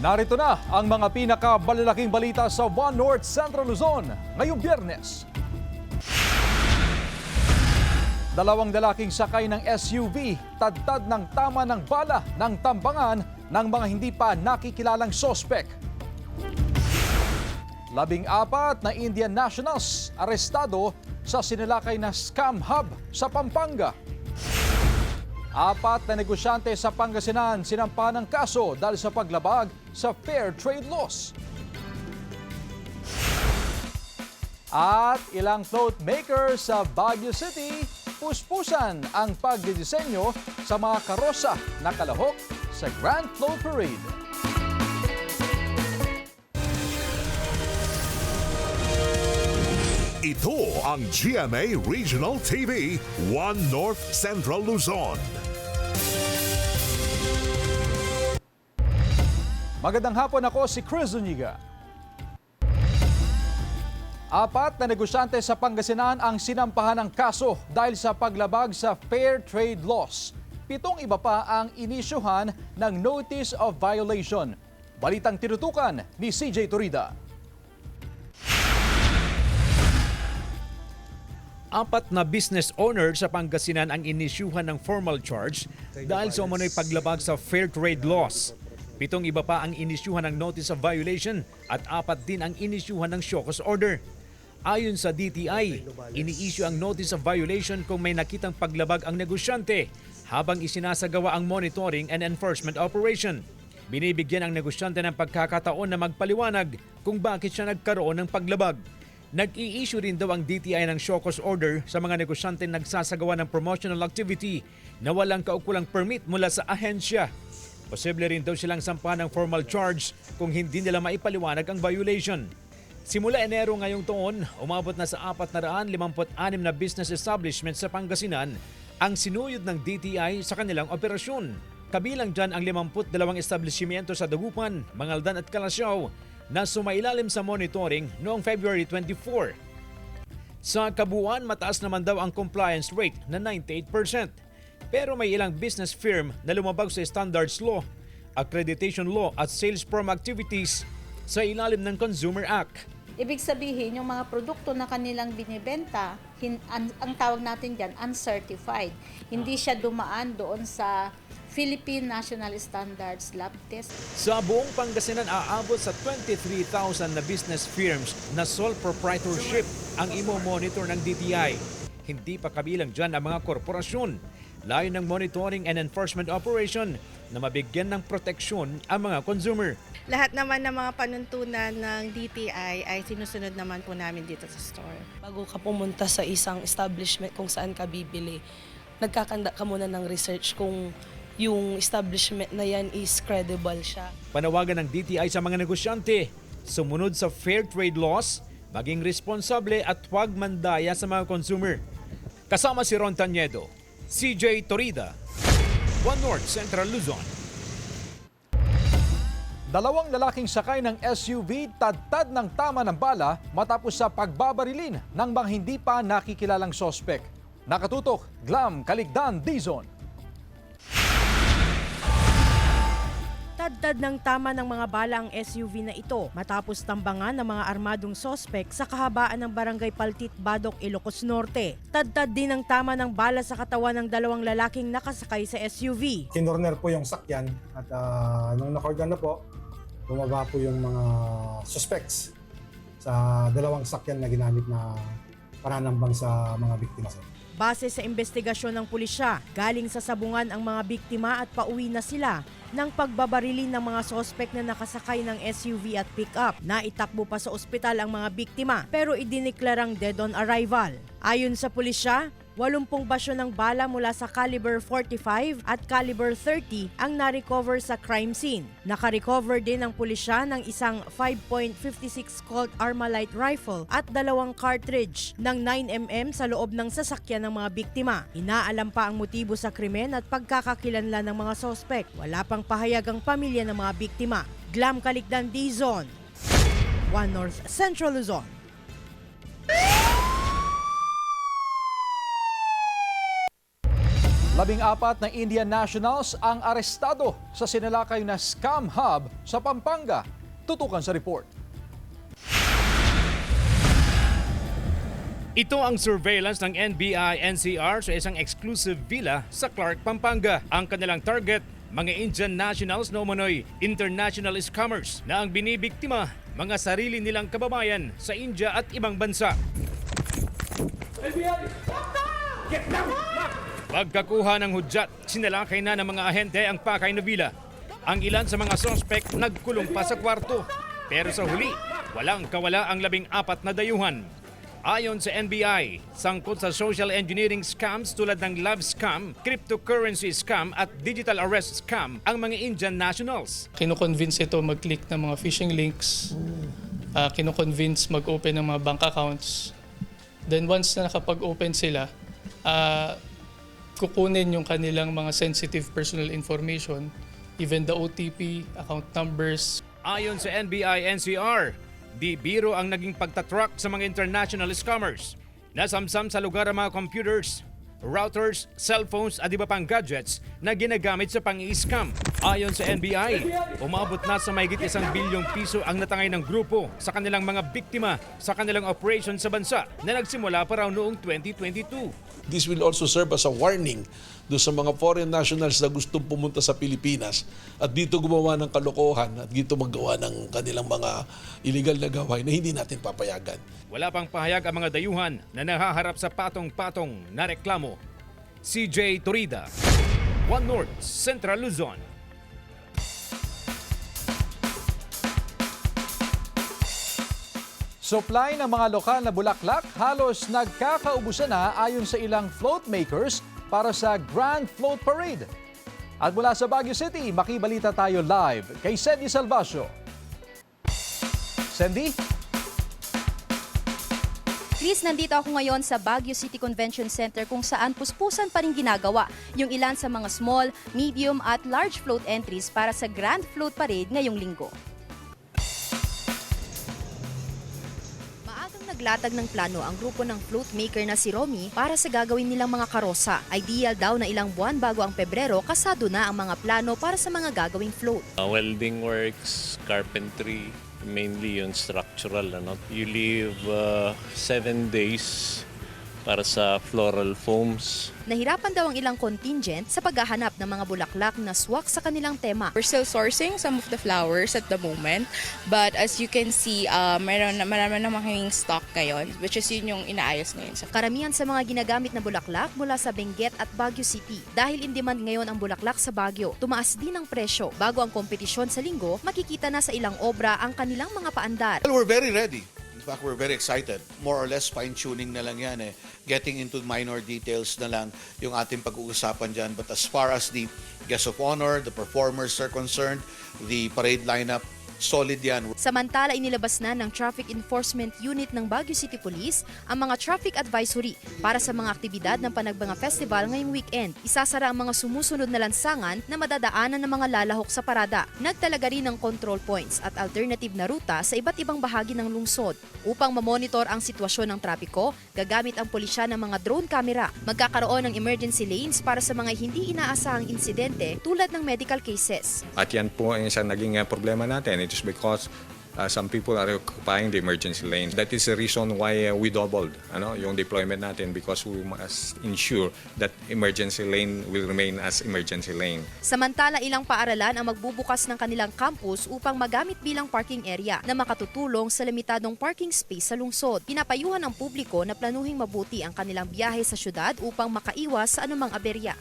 Narito na ang mga pinakabalalaking balita sa One North Central Luzon ngayong Biyernes. Dalawang lalaking sakay ng SUV tadtad ng tama ng bala ng tambangan ng mga hindi pa nakikilalang sospek. 14 na Indian nationals arestado sa sinalakay na scam hub sa Pampanga. 4 na negosyante sa Pangasinan sinampa ng kaso dahil sa paglabag sa fair trade laws. At ilang float makers sa Baguio City puspusan ang pagdidisenyo sa mga karosa na kalahok sa Grand Float Parade. Ito ang GMA Regional TV, One North Central Luzon. Magandang hapon, ako si Chris Zuniga. 4 na negosyante sa Pangasinan ang sinampahan ng kaso dahil sa paglabag sa fair trade laws. 7 iba pa ang inisyuhan ng Notice of Violation. Balitang tinutukan ni CJ Torida. 4 na business owner sa Pangasinan ang inisyuhan ng formal charge dahil sa umano'y paglabag sa fair trade laws. 7 iba pa ang inisyuhan ng notice of violation at 4 din ang inisyuhan ng show cause order. Ayon sa DTI, ini-issue ang notice of violation kung may nakitang paglabag ang negosyante habang isinasagawa ang monitoring and enforcement operation. Binibigyan ang negosyante ng pagkakataon na magpaliwanag kung bakit siya nagkaroon ng paglabag. Nag-i-issue rin daw ang DTI ng show cause order sa mga negosyante nagsasagawa ng promotional activity na walang kaukulang permit mula sa ahensya. Posible rin daw silang sampahan ng formal charge kung hindi nila maipaliwanag ang violation. Simula Enero ngayong taon, umabot na sa 456 na business establishments sa Pangasinan ang sinuyod ng DTI sa kanilang operasyon. Kabilang dyan ang 52 establishmento sa Dagupan, Mangaldan at Calasiao na sumailalim sa monitoring noong February 24. Sa kabuuan, mataas naman daw ang compliance rate na 98%. Pero may ilang business firm na lumabag sa standards law, accreditation law at sales prom activities sa ilalim ng Consumer Act. Ibig sabihin, yung mga produkto na kanilang binibenta, ang tawag natin dyan, uncertified. Hindi siya dumaan doon sa Philippine National Standards Lab Test. Sa buong Pangasinan, aabot sa 23,000 na business firms na sole proprietorship ang imo-monitor ng DTI. Hindi pa kabilang dyan ang mga korporasyon. Layo ng monitoring and enforcement operation na mabigyan ng proteksyon ang mga consumer. Lahat naman ng mga panuntunan ng DTI ay sinusunod naman po namin dito sa store. Bago ka pumunta sa isang establishment kung saan ka bibili, nagkakanda ka muna ng research kung yung establishment na yan is credible siya. Panawagan ng DTI sa mga negosyante, sumunod sa fair trade laws, maging responsable at huwag mandaya sa mga consumer. Kasama si Ron Tanyedo, CJ Torida, One North Central Luzon. 2 lalaking sakay ng SUV tadtad ng tama ng bala matapos sa pagbabarilin ng mga hindi pa nakikilalang sospek. Nakatutok, Glam Caligdan, Dizon. Tadtad ng tama ng mga bala ang SUV na ito matapos tambangan ng mga armadong sospek sa kahabaan ng Barangay Paltit, Badok, Ilocos Norte. Tadtad din ng tama ng bala sa katawan ng 2 lalaking nakasakay sa SUV. Kinorner po yung sakyan at nung nakorgan na po, bumaba po yung mga suspects sa 2 sakyan na ginamit na pananambang sa mga biktima. Base sa investigasyon ng pulisya, galing sa sabungan ang mga biktima at pauwi na sila ng pagbabarilin ng mga sospek na nakasakay ng SUV at pick-up. Naitakbo pa sa ospital ang mga biktima pero idineklarang dead on arrival. Ayon sa pulisya, 80 basyo ng bala mula sa caliber 45 at caliber 30 ang na-recover sa crime scene. Naka-recover din ng pulisya ng isang 5.56 Colt Armalite rifle at 2 cartridge ng 9mm sa loob ng sasakyan ng mga biktima. Inaalam pa ang motibo sa krimen at pagkakakilanlan ng mga sospek. Wala pang pahayag ang pamilya ng mga biktima. Glam Caligdan, Dizon, One North Central Luzon. 14 na Indian nationals ang arestado sa sinalakay na scam hub sa Pampanga. Tutukan sa report. Ito ang surveillance ng NBI-NCR sa isang exclusive villa sa Clark, Pampanga. Ang kanilang target, mga Indian nationals na umano'y international scammers na ang binibiktima, mga sarili nilang kababayan sa India at ibang bansa. Pagkakuha ng hudyat, sinalakay na ng mga ahente ang pakay na villa. Ang ilan sa mga suspect nagkulong pa sa kwarto. Pero sa huli, walang kawala ang 14 na dayuhan. Ayon sa NBI, sangkot sa social engineering scams tulad ng love scam, cryptocurrency scam at digital arrest scam ang mga Indian nationals. Kino-convince ito mag-click ng mga phishing links, kino-convince mag-open ng mga bank accounts. Then once na nakapag-open sila, kukunin yung kanilang mga sensitive personal information, even the OTP, account numbers. Ayon sa NBI-NCR, di biro ang naging pagtatrack sa mga international scammers. Nasamsam sa lugar ang mga computers, routers, cellphones at iba pang gadgets na ginagamit sa pang-i-scam. Ayon sa NBI, umabot na sa mahigit 1 bilyong piso ang natangay ng grupo sa kanilang mga biktima sa kanilang operation sa bansa na nagsimula pa raw noong 2022. This will also serve as a warning do sa mga foreign nationals na gustong pumunta sa Pilipinas at dito gumawa ng kalokohan at dito magawa ng kanilang mga illegal na gawain na hindi natin papayagan. Wala pang pahayag ang mga dayuhan na nahaharap sa patong-patong na reklamo. CJ Torida, One North, Central Luzon. Supply ng mga lokal na bulaklak halos nagkakaubusan na ayon sa ilang float makers para sa Grand Float Parade. At mula sa Baguio City, makibalita tayo live kay Sandy Salvacio. Sandy? Chris, nandito ako ngayon sa Baguio City Convention Center kung saan puspusan pa rin ginagawa yung ilan sa mga small, medium at large float entries para sa Grand Float Parade ngayong linggo. Naglatag ng plano ang grupo ng float maker na si Romy para sa gagawin nilang mga karosa. Ideal daw na ilang buwan bago ang Pebrero, kasado na ang mga plano para sa mga gagawing float. Welding works, carpentry, mainly yung structural. You leave 7 days para sa floral foams. Nahirapan daw ang ilang contingent sa paghahanap ng mga bulaklak na swak sa kanilang tema. We're still sourcing some of the flowers at the moment, but as you can see, marami na kaming stock ngayon, which is yun yung inaayos ngayon. Karamihan sa mga ginagamit na bulaklak mula sa Benguet at Baguio City. Dahil in demand ngayon ang bulaklak sa Baguio, tumaas din ang presyo. Bago ang kompetisyon sa linggo, makikita na sa ilang obra ang kanilang mga paandar. Well, we're very ready. In fact, we're very excited. More or less fine-tuning na lang yan. Getting into minor details na lang yung ating pag-uusapan dyan. But as far as the guests of honor, the performers are concerned, the parade lineup, solid yan. Samantala, inilabas na ng Traffic Enforcement Unit ng Baguio City Police ang mga traffic advisory para sa mga aktibidad ng Panagbanga Festival ngayong weekend. Isasara ang mga sumusunod na lansangan na madadaanan ng mga lalahok sa parada. Nagtalaga rin ng control points at alternative na ruta sa iba't ibang bahagi ng lungsod. Upang mamonitor ang sitwasyon ng trapiko, gagamit ang pulisya ng mga drone camera. Magkakaroon ng emergency lanes para sa mga hindi inaasahang insidente tulad ng medical cases. At yan po ang isang naging problema natin. It is because some people are occupying the emergency lanes. That is the reason why we doubled yung deployment natin, because we must ensure that emergency lane will remain as emergency lane. Samantala, ilang paaralan ang magbubukas ng kanilang campus upang magamit bilang parking area na makatutulong sa limitadong parking space sa lungsod. Pinapayuhan ang publiko na planuhing mabuti ang kanilang biyahe sa syudad upang makaiwas sa anumang aberya.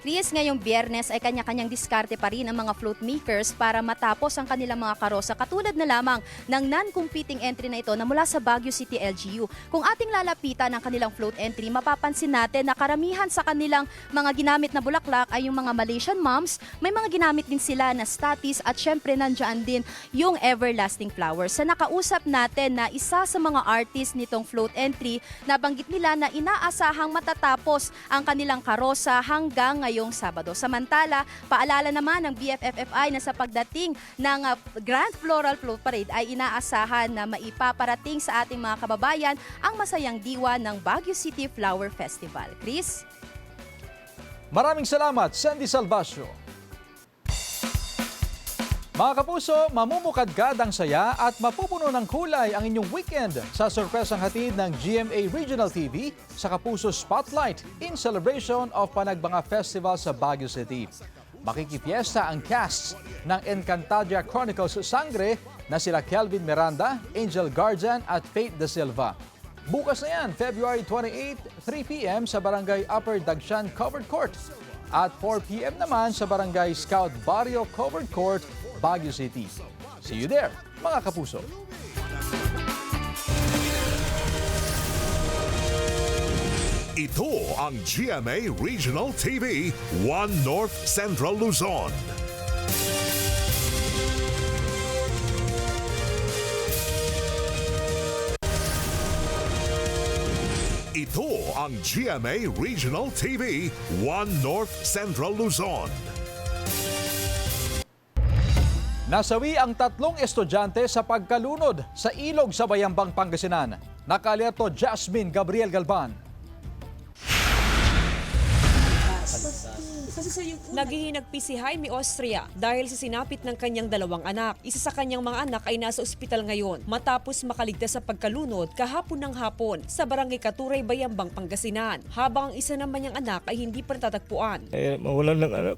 Chris, ngayong Biyernes ay kanya-kanyang diskarte pa rin ang mga float makers para matapos ang kanilang mga karosa, katulad na lamang ng non-competing entry na ito na mula sa Baguio City LGU. Kung ating lalapitan ang kanilang float entry, mapapansin natin na karamihan sa kanilang mga ginamit na bulaklak ay yung mga Malaysian moms. May mga ginamit din sila na statis at syempre nandiyan din yung everlasting flowers. Sa nakausap natin na isa sa mga artist nitong float entry, nabanggit nila na inaasahang matatapos ang kanilang karosa hanggang ngayon ngayong Sabado. Samantala, paalala naman ng BFFFI na sa pagdating ng Grand Floral Float Parade ay inaasahan na maipaparating sa ating mga kababayan ang masayang diwa ng Baguio City Flower Festival. Chris? Maraming salamat, Sandy Salvacio. Mga kapuso, mamumukadkad ang saya at mapupuno ng kulay ang inyong weekend sa sorpresang hatid ng GMA Regional TV sa Kapuso Spotlight in celebration of Panagbanga Festival sa Baguio City. Makikipiesta ang cast ng Encantadia Chronicles Sangre na sila Kelvin Miranda, Angel Guardian at Faith De Silva. Bukas na yan, February 28, 3 p.m. sa Barangay Upper Dagshan Covered Court. At 4 p.m. naman sa Barangay Scout Barrio Covered Court, Baguio City. See you there, mga kapuso. Ito ang GMA Regional TV, 1 North Central Luzon. Ito ang GMA Regional TV, 1 North Central Luzon. Nasawi ang 3 estudyante sa pagkalunod sa ilog sa Bayambang, Pangasinan. Nakalerto Jasmine Gabriel Galban. Naghihinagpi si Jaime Austria dahil sa sinapit ng kanyang 2 anak. Isa sa kanyang mga anak ay nasa ospital ngayon matapos makaligtas sa pagkalunod kahapon ng hapon sa Barangay Katuray, Bayambang, Pangasinan. Habang ang isa naman niyang anak ay hindi pa natatagpuan. Mawalan ng anak.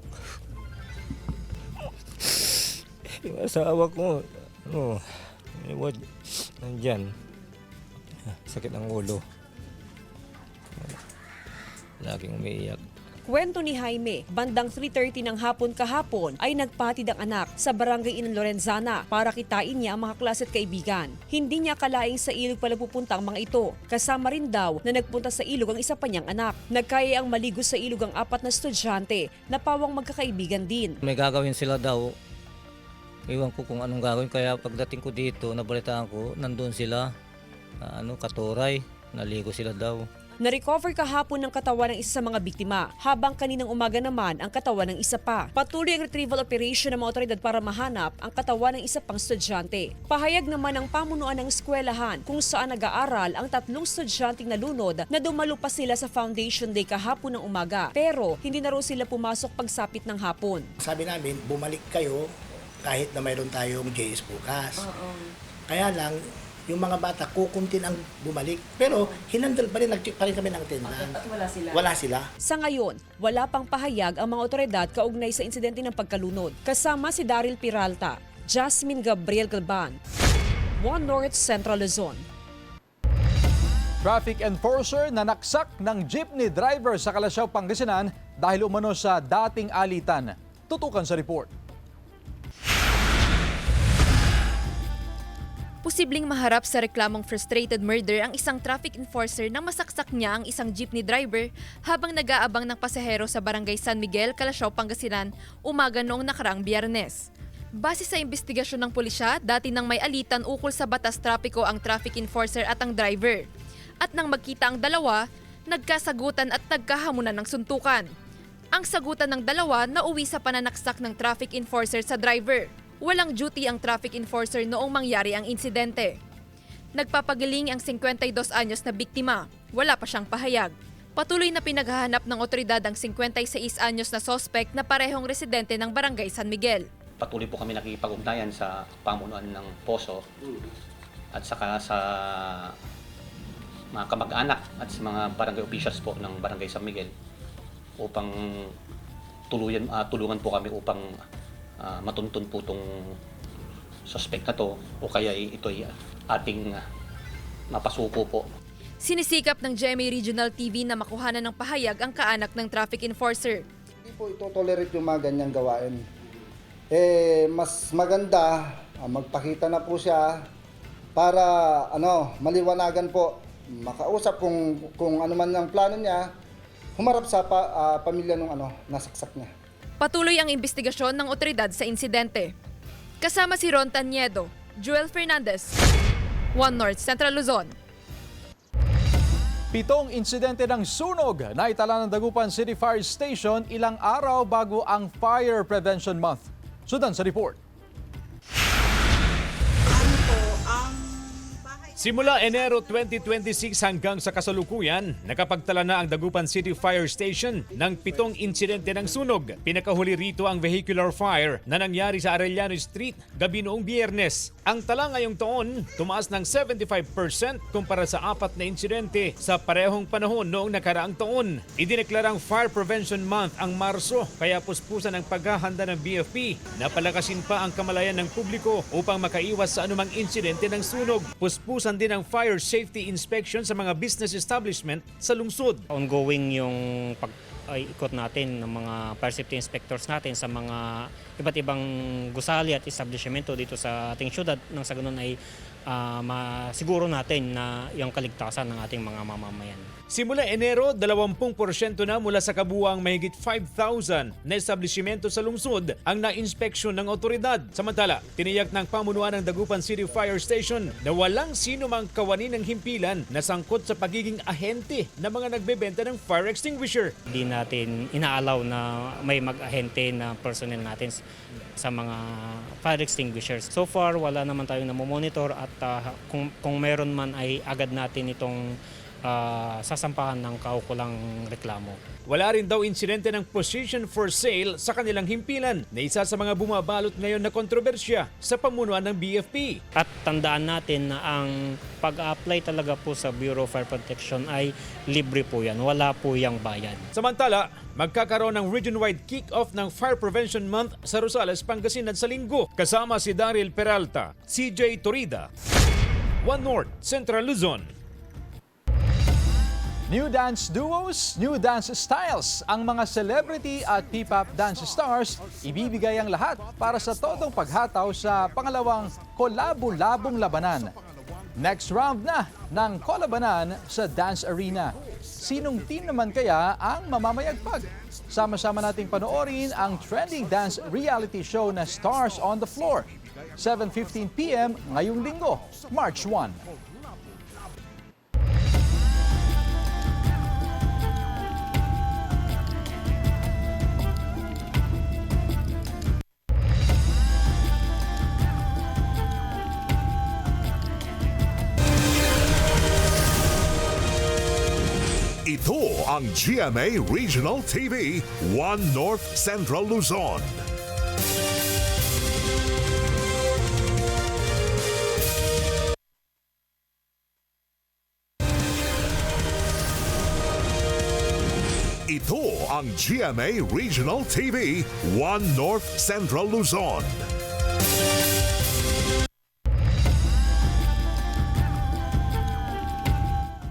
Yung asawa ko, nandyan. Sakit ng ulo. Laging umiiyak. Kwento ni Jaime, bandang 3:30 ng hapon kahapon ay nagpatid ang anak sa barangay Inan Lorenzana para kitain niya ang mga klase at kaibigan. Hindi niya akalaing sa ilog pala pupunta ang mga ito. Kasama rin daw na nagpunta sa ilog ang isa pa niyang anak. Nagkaya ang maligo sa ilog ang 4 na estudyante na pawang magkakaibigan din. May gagawin sila daw. Iwan ko kung anong gagawin. Kaya pagdating ko dito, nabalitaan ko, nandun sila, Katuray, naligo sila daw. Na-recover kahapon ng katawan ng isa sa mga biktima, habang kaninang umaga naman ang katawan ng isa pa. Patuloy ang retrieval operation ng mga otoridad para mahanap ang katawan ng isa pang estudyante. Pahayag naman ng pamunuan ng eskwelahan kung saan nag-aaral ang 3 estudyanteng nalunod na dumalo pa sila sa Foundation Day kahapon ng umaga. Pero hindi na raw sila pumasok pagsapit ng hapon. Sabi namin, bumalik kayo kahit na mayroon tayong JS bukas. Kaya lang, yung mga bata, kukuntin ang bumalik. Pero hinandal pa rin, nag-check pa rin kami ng tindahan. Wala sila? Wala sila. Sa ngayon, wala pang pahayag ang mga otoridad kaugnay sa insidente ng pagkalunod. Kasama si Daryl Peralta, Jasmine Gabriel Galban, 1 North Central Luzon. Traffic enforcer na naksak ng jeepney driver sa Kalasyaw, Pangasinan dahil umano sa dating alitan. Tutukan sa report. Posibleng maharap sa reklamong frustrated murder ang isang traffic enforcer nang masaksak niya ang isang jeepney driver habang nag-aabang ng pasahero sa Barangay San Miguel, Kalasyaw, Pangasinan, umaga noong nakaraang Biyernes. Base sa investigasyon ng pulisya, dati nang may alitan ukol sa batas trapiko ang traffic enforcer at ang driver. At nang magkita ang dalawa, nagkasagutan at nagkahamunan ng suntukan. Ang sagutan ng dalawa nauwi sa pananaksak ng traffic enforcer sa driver. Walang duty ang traffic enforcer noong mangyari ang insidente. Nagpapagaling ang 52 anyos na biktima. Wala pa siyang pahayag. Patuloy na pinaghahanap ng otoridad ang 56 anyos na sospek na parehong residente ng Barangay San Miguel. Patuloy po kami nakikipag-ugnayan sa pamunuan ng Poso at saka sa mga kamag-anak at sa mga barangay officials po ng Barangay San Miguel upang tulungan po kami upang matuntun po itong suspect na to o kaya ito'y ating mapasuko po. Sinisikap ng GMA Regional TV na makuhanan ng pahayag ang kaanak ng traffic enforcer. Hindi po ito tolerate yung mga ganyang gawain. Mas maganda magpakita na po siya para maliwanagan po, makausap kung ano man ang plano niya, humarap sa pamilya ng nasaksak niya. Patuloy ang investigasyon ng otoridad sa insidente. Kasama si Ron Taniedo, Joel Fernandez, 1 North Central Luzon. 7 insidente ng sunog na itala ng Dagupan City Fire Station ilang araw bago ang Fire Prevention Month. Sundan sa report. Simula Enero 2026 hanggang sa kasalukuyan, nakapagtala na ang Dagupan City Fire Station ng 7 insidente ng sunog. Pinakahuli rito ang vehicular fire na nangyari sa Arellano Street gabi noong Biyernes. Ang tala ngayong taon, tumaas ng 75% kumpara sa 4 na insidente sa parehong panahon noong nakaraang taon. Idineklarang Fire Prevention Month ang Marso, kaya puspusan ang paghahanda ng BFP na palakasin pa ang kamalayan ng publiko upang makaiwas sa anumang insidente ng sunog. Puspusan din ang fire safety inspection sa mga business establishment sa lungsod. Ongoing yung pag-ikot natin ng mga fire safety inspectors natin sa mga iba't ibang gusali at establishmento dito sa ating syudad, nang sa ganun ay masiguro natin na yung kaligtasan ng ating mga mamamayan. Simula Enero, 20% na mula sa kabuuang mahigit 5,000 na establishmento sa lungsod ang na-inspeksyon ng otoridad. Samantala, tiniyak ng pamunuan ng Dagupan City Fire Station na walang sino mang kawani ng himpilan na sangkot sa pagiging ahente ng mga nagbebenta ng fire extinguisher. Hindi natin inaalaw na may mag-ahente na personnel natin sa mga fire extinguishers. So far, wala naman tayong namomonitor at kung meron man ay agad natin itong sasampahan ng kaukulang reklamo. Wala rin daw insidente ng position for sale sa kanilang himpilan na isa sa mga bumabalot ngayon na kontrobersya sa pamunuan ng BFP. At tandaan natin na ang pag-apply talaga po sa Bureau of Fire Protection ay libre po yan. Wala po yung bayad. Samantala, magkakaroon ng region-wide kick-off ng Fire Prevention Month sa Rosales, Pangasinan sa linggo. Kasama si Daryl Peralta, CJ Torida, One North, Central Luzon. New dance duos, new dance styles. Ang mga celebrity at P-pop dance stars, ibibigay ang lahat para sa todong paghataw sa pangalawang kolabo-labong labanan. Next round na ng kolabanan sa Dance Arena. Sinong team naman kaya ang mamamayagpag? Sama-sama nating panoorin ang trending dance reality show na Stars on the Floor. 7:15 p.m. ngayong linggo, March 1. Ito ang GMA Regional TV, One North Central Luzon. Ito ang GMA Regional TV, One North Central Luzon.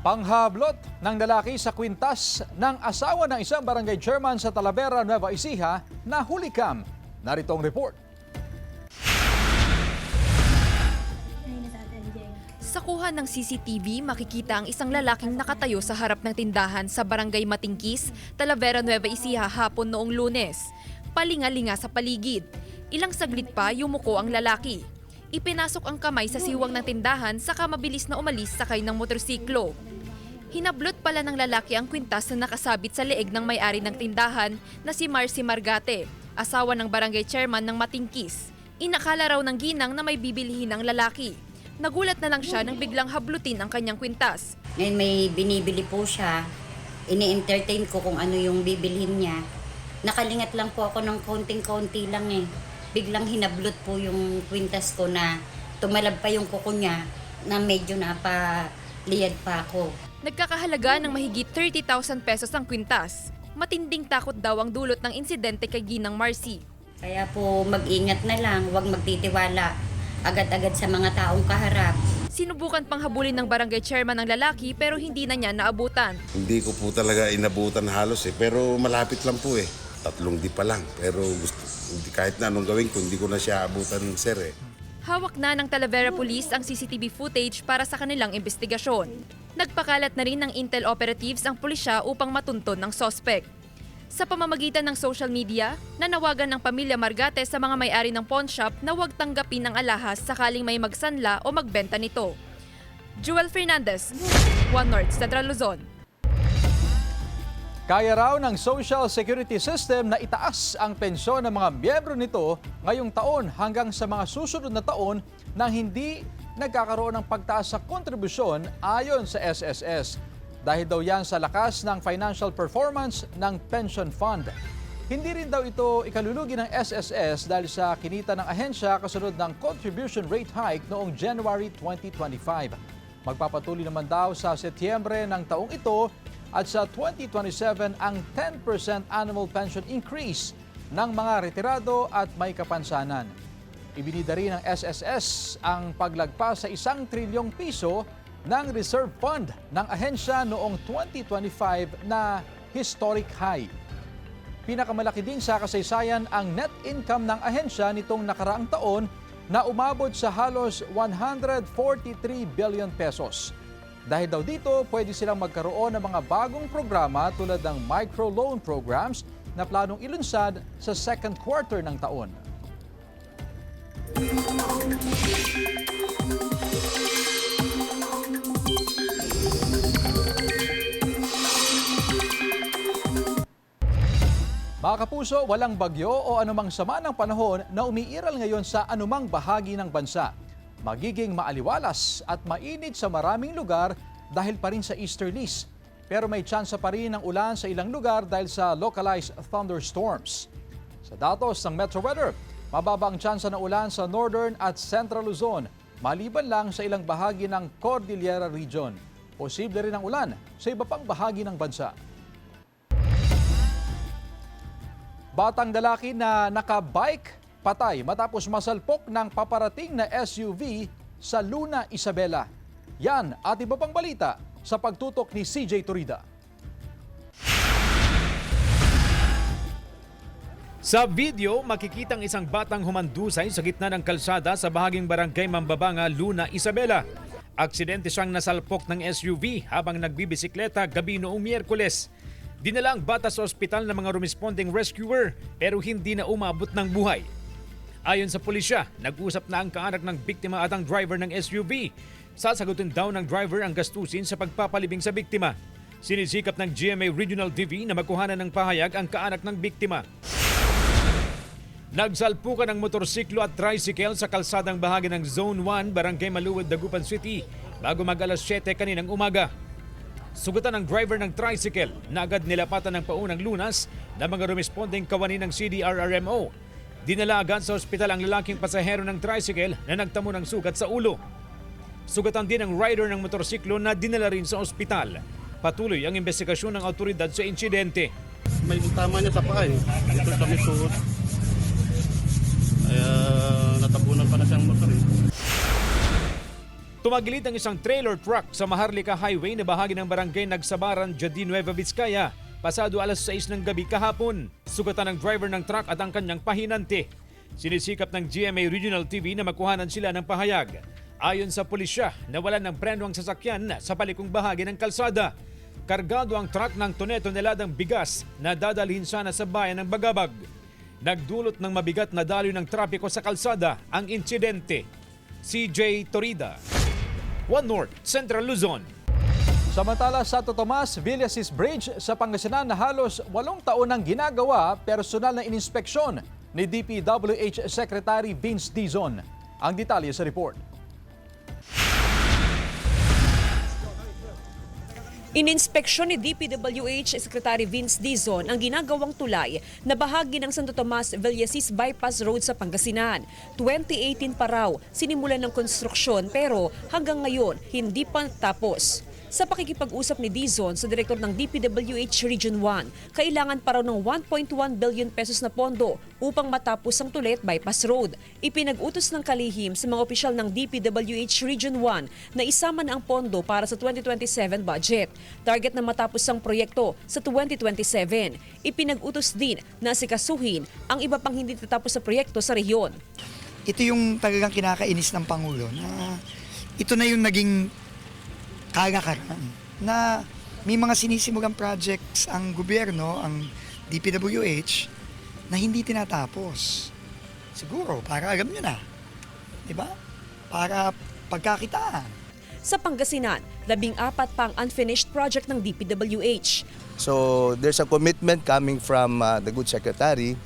Panghablot ng lalaki sa kwintas ng asawa ng isang barangay chairman sa Talavera, Nueva Ecija na hulikam. Narito ang report. Sa kuha ng CCTV, makikita ang isang lalaking nakatayo sa harap ng tindahan sa barangay Matingkis, Talavera, Nueva Ecija hapon noong Lunes. Palingalinga sa paligid. Ilang saglit pa yumuko ang lalaki. Ipinasok ang kamay sa siwang ng tindahan saka mabilis na umalis sakay ng motorsiklo. Hinablot pala ng lalaki ang kwintas na nakasabit sa leeg ng may-ari ng tindahan na si Marcy Margate, asawa ng barangay chairman ng Matingkis. Inakala raw ng ginang na may bibilihin ng lalaki. Nagulat na lang siya nang biglang hablutin ang kanyang kwintas. Ngayon may binibili po siya, ini-entertain ko kung ano yung bibilhin niya. Nakalingat lang po ako ng konting-konti lang eh. Biglang hinablot po yung kwintas ko na tumalab pa yung kuko niya na medyo napaliyad pa ako. Nagkakahalaga ng mahigit 30,000 pesos ang kwintas. Matinding takot daw ang dulot ng insidente kay Ginang Marcy. Kaya po mag-ingat na lang, huwag magtitiwala agad-agad sa mga taong kaharap. Sinubukan pang habulin ng barangay chairman ng lalaki pero hindi na niya naabutan. Hindi ko po talaga inabutan halos pero malapit lang po 3 di pa lang. Pero kahit na anong gawin ko, hindi ko na siya abutan, sir Hawak na ng Talavera Police ang CCTV footage para sa kanilang investigasyon. Nagpakalat na rin ng Intel operatives ang pulisya upang matunton ng sospek. Sa pamamagitan ng social media, nanawagan ng pamilya Margate sa mga may-ari ng pawn shop na huwag tanggapin ang alahas sakaling may magsanla o magbenta nito. Jewel Fernandez, One North, Central Luzon. Kaya raw ng Social Security System na itaas ang pensyon ng mga miyembro nito ngayong taon hanggang sa mga susunod na taon nang hindi nagkakaroon ng pagtaas sa kontribusyon ayon sa SSS. Dahil daw yan sa lakas ng financial performance ng pension fund. Hindi rin daw ito ikalulugi ng SSS dahil sa kinita ng ahensya kasunod ng contribution rate hike noong January 2025. Magpapatuloy naman daw sa Setyembre ng taong ito at sa 2027 ang 10% annual pension increase ng mga retirado at may kapansanan. Ibinida rin ng SSS ang paglagpas sa 1 trilyong piso ng reserve fund ng ahensya noong 2025 na historic high. Pinakamalaki din sa kasaysayan ang net income ng ahensya nitong nakaraang taon na umabot sa halos 143 billion pesos. Dahil daw dito, pwede silang magkaroon ng mga bagong programa tulad ng microloan programs na planong ilunsad sa second quarter ng taon. Mga kapuso, walang bagyo o anumang sama ng panahon na umiiral ngayon sa anumang bahagi ng bansa. Magiging maaliwalas at mainit sa maraming lugar dahil pa rin sa easterlies. Pero may tsansa pa rin ng ulan sa ilang lugar dahil sa localized thunderstorms. Sa datos ng Metro Weather, mababa ang tsansa ng ulan sa Northern at Central Luzon, maliban lang sa ilang bahagi ng Cordillera Region. Posible rin ang ulan sa iba pang bahagi ng bansa. Batang lalaki na nakabike patay matapos masalpok ng paparating na SUV sa Luna, Isabela. Yan at iba pang balita sa pagtutok ni CJ Turida. Sa video, makikitang isang batang humandusay sa gitna ng kalsada sa bahaging barangay Mambabanga, Luna, Isabela. Aksidente siyang nasalpok ng SUV habang nagbibisikleta gabi noong Miyerkules. Dinala ang bata sa ospital ng mga responding rescuer pero hindi na umabot ng buhay. Ayon sa pulisya, nag-usap na ang kaanak ng biktima at ang driver ng SUV. Sasagutin daw ng driver ang gastusin sa pagpapalibing sa biktima. Sinisikap ng GMA Regional TV na makuhanan ng pahayag ang kaanak ng biktima. Nagsalpukan ng motorsiklo at tricycle sa kalsadang bahagi ng Zone 1, Barangay Maluwid, Dagupan City bago mag-alas 7 kaninang umaga. Sugatan ng driver ng tricycle na agad nilapatan ng paunang lunas na mga responding kawani ng CDRRMO. Dinala agad sa ospital ang lalaking pasahero ng tricycle na nagtamo ng sugat sa ulo. Sugatan din ang rider ng motorsiklo na dinala rin sa ospital. Patuloy ang investigasyon ng awtoridad sa insidente. May tama niya sa paa eh. Ito sa may suot. Kaya natabunan pa na siyang motor eh. Tumagilid ang isang trailer truck sa Maharlika Highway na bahagi ng barangay Nagsabaran, Jardín Nueva Vizcaya, pasado alas 6 ng gabi kahapon. Sugatan ng driver ng truck at ang kanyang pahinante. Sinisikap ng GMA Regional TV na makuhanan sila ng pahayag. Ayon sa pulisya, nawalan ng preno ang sasakyan sa palikong bahagi ng kalsada. Kargado ang truck ng toneladang bigas na dadalhin sana sa bayan ng Bagabag. Nagdulot ng mabigat na daloy ng trapiko sa kalsada ang insidente. CJ Torida, One North, Central Luzon. Samantala sa Santo Tomas Villasis Bridge sa Pangasinan na halos 8 taon nang ginagawa, personal na ininspeksyon ni DPWH Secretary Vince Dizon. Ang detalye sa report. Ininspeksyon ni DPWH Secretary Vince Dizon ang ginagawang tulay na bahagi ng Santo Tomas Villasis Bypass Road sa Pangasinan. 2018 pa raw sinimulan ng konstruksyon pero hanggang ngayon hindi pa natapos. Sa pakikipag-usap ni Dizon sa direktor ng DPWH Region 1, kailangan pa raw ng 1.1 billion pesos na pondo upang matapos ang Tulet Bypass Road. Ipinag-utos ng kalihim sa mga opisyal ng DPWH Region 1 na isama na ang pondo para sa 2027 budget. Target na matapos ang proyekto sa 2027. Ipinag-utos din na asikasuhin ang iba pang hindi tatapos sa proyekto sa rehiyon. Ito yung talagang kinakainis ng Pangulo na ito na yung naging kagakaran na may mga sinisimulang projects ang gobyerno, ang DPWH na hindi tinatapos. Siguro, para alam nyo na. Diba? Para pagkakitaan. Sa Pangasinan, 14 pang unfinished project ng DPWH. So there's a commitment coming from the good secretary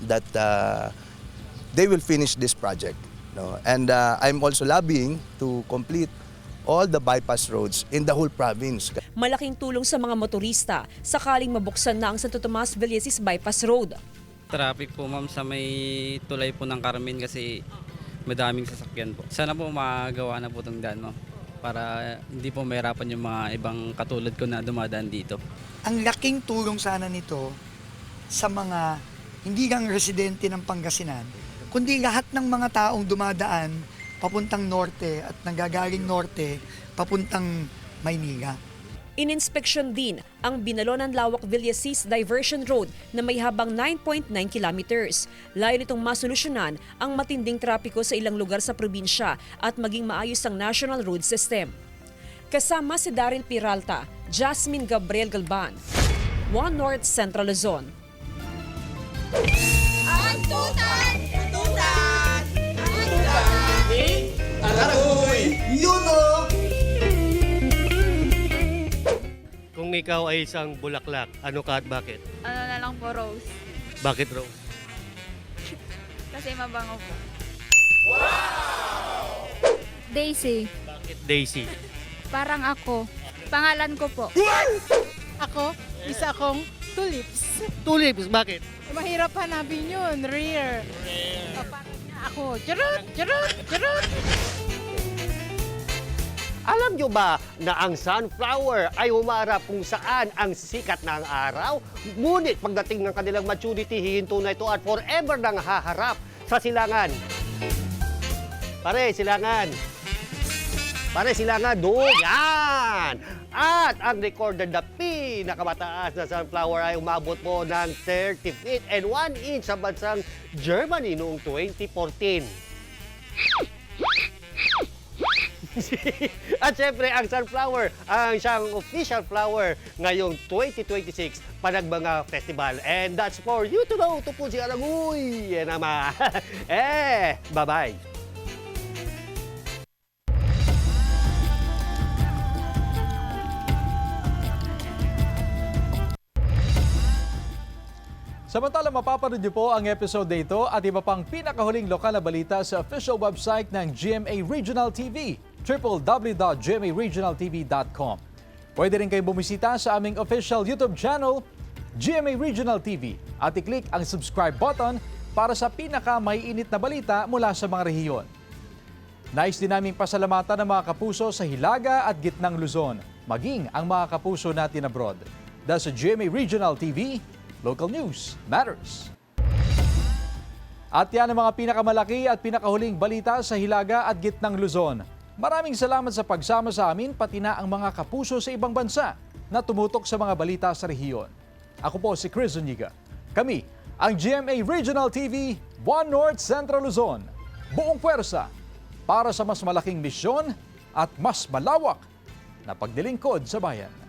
that they will finish this project. No? And I'm also lobbying to complete all the bypass roads in the whole province. Malaking tulong sa mga motorista sakaling mabuksan na ang Santo Tomas Villieses Bypass Road. Traffic po ma'am sa may tulay po ng Carmen kasi madaming sasakyan po. Sana po magawa na po itong daan mo para hindi po mahirapan yung mga ibang katulad ko na dumadaan dito. Ang laking tulong sana nito sa mga hindi lang residente ng Pangasinan, kundi lahat ng mga taong dumadaan papuntang norte at nanggagaling norte papuntang Maynila. Ininspeksyon din ang Binalonan Lawak Villieses Diversion Road na may habang 9.9 kilometers. Layo nitong masolusyonan ang matinding trapiko sa ilang lugar sa probinsya at maging maayos ang national road system. Kasama si Daryl Peralta, Jasmine Gabriel Galban, One North Central Luzon. Antutan! Antutan! Aragoy! Yuno! Kung ikaw ay isang bulaklak, ano ka at bakit? Ano na lang po, Rose. Bakit Rose? Kasi mabango po. Daisy. Bakit Daisy? Parang ako. Pangalan ko po. Ako, isa akong tulips. Tulips, bakit? Mahirap hanapin yun, rare. Parang ako, charot, charot, charot. Alam nyo ba na ang sunflower ay humarap kung saan ang sikat ng araw? Ngunit pagdating ng kanilang maturity, hihinto na ito at forever nang haharap sa silangan. Pare, silangan. Pare, silangan. Doon. Yan! At ang recorded na pinakamataas na sunflower ay umabot po ng 30 feet and 1 inch sa bansang Germany noong 2014. At syempre, ang sunflower, ang siyang official flower ngayong 2026 Panagbenga Festival. And that's for you to know. Ito po si Aragoy. Yan naman. Bye-bye. Samantala, mapapanood niyo po ang episode na ito at iba pang pinakahuling lokal na balita sa official website ng GMA Regional TV, www.gmaregionaltv.com. Pwede rin kayo bumisita sa aming official YouTube channel, GMA Regional TV, at i-click ang subscribe button para sa pinaka-maiinit na balita mula sa mga rehiyon. Nais din naming pasalamatan ng mga kapuso sa Hilaga at Gitnang Luzon, maging ang mga kapuso natin abroad. Dahil sa GMA Regional TV, local news matters. At yan ang mga pinakamalaki at pinakahuling balita sa Hilaga at Gitnang Luzon. Maraming salamat sa pagsama sa amin, pati na ang mga kapuso sa ibang bansa na tumutok sa mga balita sa rehiyon. Ako po si Chris Zuniga. Kami ang GMA Regional TV, One North Central Luzon. Buong puwersa para sa mas malaking misyon at mas malawak na paglilingkod sa bayan.